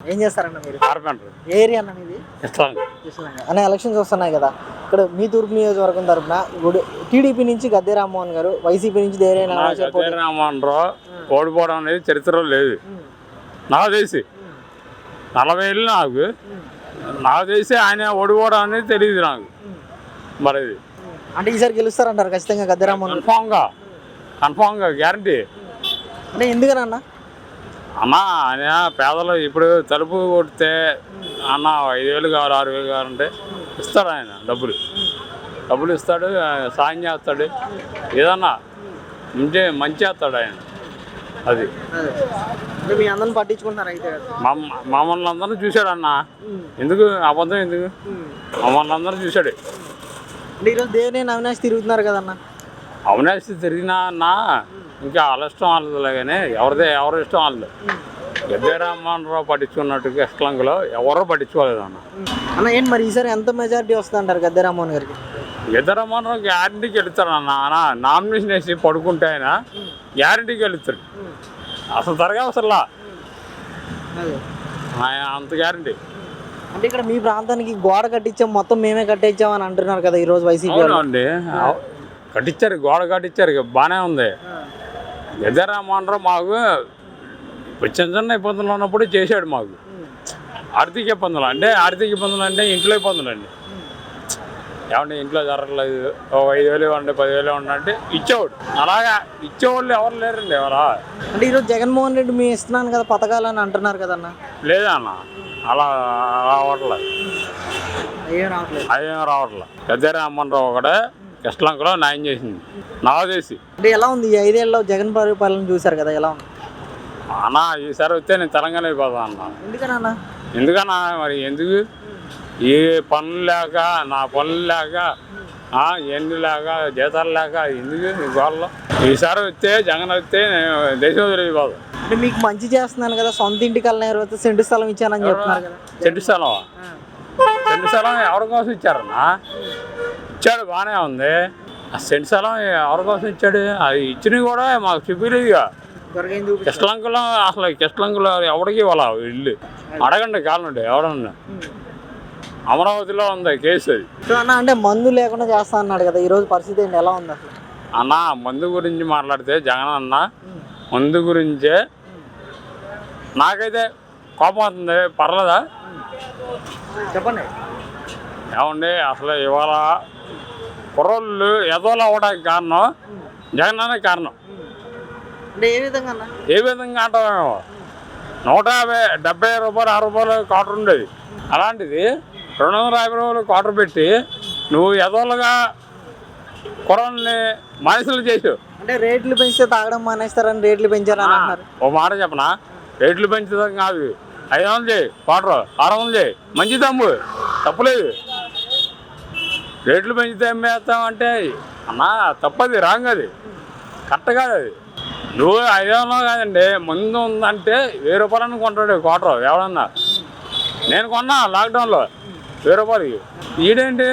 ఏం చేస్తారన్న మీరు? కార్పెంటర్. ఏ ఏరియా అన్న మీది? ఇస్తాను. అన్న ఎలక్షన్స్ వస్తున్నాయి కదా, ఇక్కడ మీ తూర్పు నియోజకవర్గం తరపున ఇప్పుడు టీడీపీ నుంచి గద్దె రామ్మోహన్ గారు, వైసీపీ నుంచి రామ్మోహన్ రావు ఓడిపోవడం అనేది చరిత్రలో లేదు. నాకు తెలిసి 40 ఏళ్ళు నాకు తెలిసి ఆయన ఓడిపోవడం అనేది తెలియదు నాకు. మరి అంటే ఈసారి గెలుస్తారంటారు ఖచ్చితంగా గద్దె రామ్మోహన్? కన్ఫామ్గా గ్యారంటీ. అంటే ఎందుకనన్నా? అన్నా ఆయన పేదలు ఇప్పుడు తలుపు కొడితే అన్న 5,000 కావాలి 6,000 కావాలంటే ఇస్తాడు. ఆయన డబ్బులు ఇస్తాడు, సాయం చేస్తాడు, ఏదన్నా మంచి చేస్తాడు ఆయన. అది మీ అందరిని పట్టించుకుంటున్నారు అయితే? మమ్మల్ని అందరూ చూశాడు అన్న. ఎందుకు అబద్ధం ఎందుకు? మమ్మల్ని అందరూ చూశాడు. అంటే ఈరోజు దేవినేని అవినాష్ తిరుగుతున్నారు కదన్న? అవినాష్ తిరిగినా అన్న ఇంకా వాళ్ళ ఇష్టం వాళ్ళదిలే, కానీ ఎవరి ఇష్టం వాళ్ళది. గద్దె రామ్మోహన్ రావు పట్టించుకున్నట్టు ఎస్కలంలో ఎవరో పట్టించుకోలేదు అన్న. ఏంటి మరి ఈసారి ఎంత మెజారిటీ వస్తుంది అంటారు గద్దె రామ్మోహన్ గారికి? గద్దె రామ్మోహన్ రావు గ్యారంటీకి వెళుతాడు అన్న. నామినేషన్ వేసి పడుకుంటే ఆయన గ్యారంటీకి వెళుతాడు. అసలు తరగా అసలు ఆయన అంత గ్యారంటీ. అంటే ఇక్కడ మీ ప్రాంతానికి గోడ కట్టించాం, మొత్తం మేమే కట్టించాం అని అంటున్నారు కదా ఈరోజు వైసీపీ అండి. కట్టించారు, గోడ కట్టించారు, బాగానే ఉంది. గద్దె రామ్మోహన్ రావు మాకు చిన్న ఇబ్బందులు ఉన్నప్పుడు చేశాడు. మాకు ఆర్థిక ఇబ్బందులు అంటే ఇంట్లో ఇబ్బందులు అండి. ఏమంటే ఇంట్లో జరగలేదు, 5,000 ఇవ్వండి 10,000 ఇవ్వండి అంటే ఇచ్చేవాడు. అలాగా ఇచ్చేవాళ్ళు ఎవరు లేరండి. ఎవరా అంటే ఈరోజు జగన్మోహన్ రెడ్డి మీ ఇస్తున్నాను కదా పథకాలు అని అంటున్నారు కదన్న? లేదన్న, అలా రావట్లేదు, అదేం రావట్లేదు. గద్దె రామ్మోహన్ రావు ఒకటే కష్టలంకలో న్యాయం చేసింది నాకు తెలిసి. అంటే ఎలా ఉంది 5 ఏళ్ళలో జగన్ పరిపాలన చూశారు కదా, ఎలా ఉంది అన్న? ఈసారి వస్తే నేను తెలంగాణ అయిపోతాను అన్న. ఎందుకన్నా మరి? ఎందుకు ఏ పనులు లేక, నా పనులు లేక, ఎన్ని లేక, జీతాలు లేక ఎందుకు ఈ గోళ్ళలో? ఈసారి వస్తే జగన్ వస్తే దేశం వదిలిపోదు. అంటే మీకు మంచి చేస్తున్నాను కదా, సొంత ఇంటికి వెళ్ళిన సెంటు స్థలం ఇచ్చానని చెప్తున్నారు కదా. సెంటు స్థలం ఎవరి కోసం ఇచ్చారన్నా? ఇచ్చాడు, బాగానే ఉంది. ఆ సెంటు స్థలం ఎవరి కోసం ఇచ్చాడు? అది ఇచ్చినవి కూడా మాకు చూపించలేదుగా. కిష్టలంకలో అసలు కిష్టలంకలో ఎవరికి ఇవ్వాల ఇల్లు? అడగండి కాలండి ఎవడన్నా. అమరావతిలో ఉంది కేసు అది. అన్న అంటే మందు లేకుండా చేస్తా అన్నాడు కదా, ఈరోజు పరిస్థితి ఏంటి, ఎలా ఉంది అసలు? అన్న మందు గురించి మాట్లాడితే జగన్ అన్న మందు గురించే నాకైతే కోపం అవుతుంది. పర్లేదా చెప్పండి. ఏమండి అసలు ఇవాళ కుర్రోళ్ళు ఎదోలు అవ్వడానికి కారణం జగన్ అనే కారణం. అంటే ఏ విధంగా అంటామేమో. 170 రూపాయలు 60 రూపాయలు క్వార్టర్ ఉండేది, అలాంటిది 250 రూపాయలు క్వార్టర్ పెట్టి నువ్వు ఎదోలుగా కుర్రోళ్ళని మనుషులు చేసావు. అంటే రేట్లు పెంచితే తాగడం మానేస్తారని రేట్లు పెంచారని అంటున్నారు. ఒక మాట చెప్పనా? రేట్లు పెంచడం కాదు, 500 చేయి క్వార్టర్, 600 చేయి, మంచి తమ్ము, తప్పులేదు. రేట్లు పెంచితే అమ్మేస్తామంటే అన్న తప్పది, రాంగ్, అది కరెక్ట్ కాదు. అది నువ్వు 500 కాదండి, ముందు ఉందంటే 1000 రూపాయలని కొంటాడు క్వార్టర్ ఎవడన్నా. నేను కొన్నా లాక్డౌన్లో 1000 రూపాయలకి. ఈడేంటి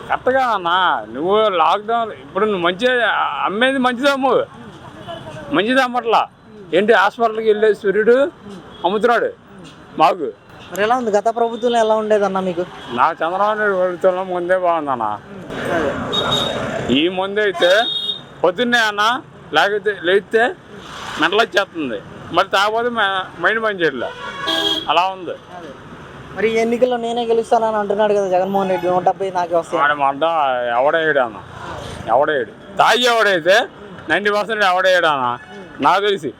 కరెక్ట్గా అన్నా? నువ్వు లాక్డౌన్ ఇప్పుడు నువ్వు అమ్మేది మంచిది అమ్మట్లా ఏంటి? హాస్పిటల్కి వెళ్ళే సూర్యుడు అమ్ముతున్నాడు మాకు. మరి ఎలా ఉంది గత ప్రభుత్వంలో, ఎలా ఉండేదన్నా మీకు? నాకు చంద్రబాబు నాయుడు ప్రభుత్వంలో ముందే బాగుందన్న. ఈ ముందే అయితే పొద్దున్నే అన్న లేస్తే మెంటలు వచ్చేస్తుంది, మరి తాగపోతే మైండ్ పని చేయట్లే, అలా ఉంది. మరి ఎన్నికల్లో నేనే గెలుస్తానని అంటున్నాడు కదా జగన్మోహన్ రెడ్డి, 170 నాకే వస్తాయి. మాట ఎవడేయడు అన్న, ఎవడేయడు. తాగి ఎవడైతే 90% ఎవడేయడు అన్న నాకు తెలిసి.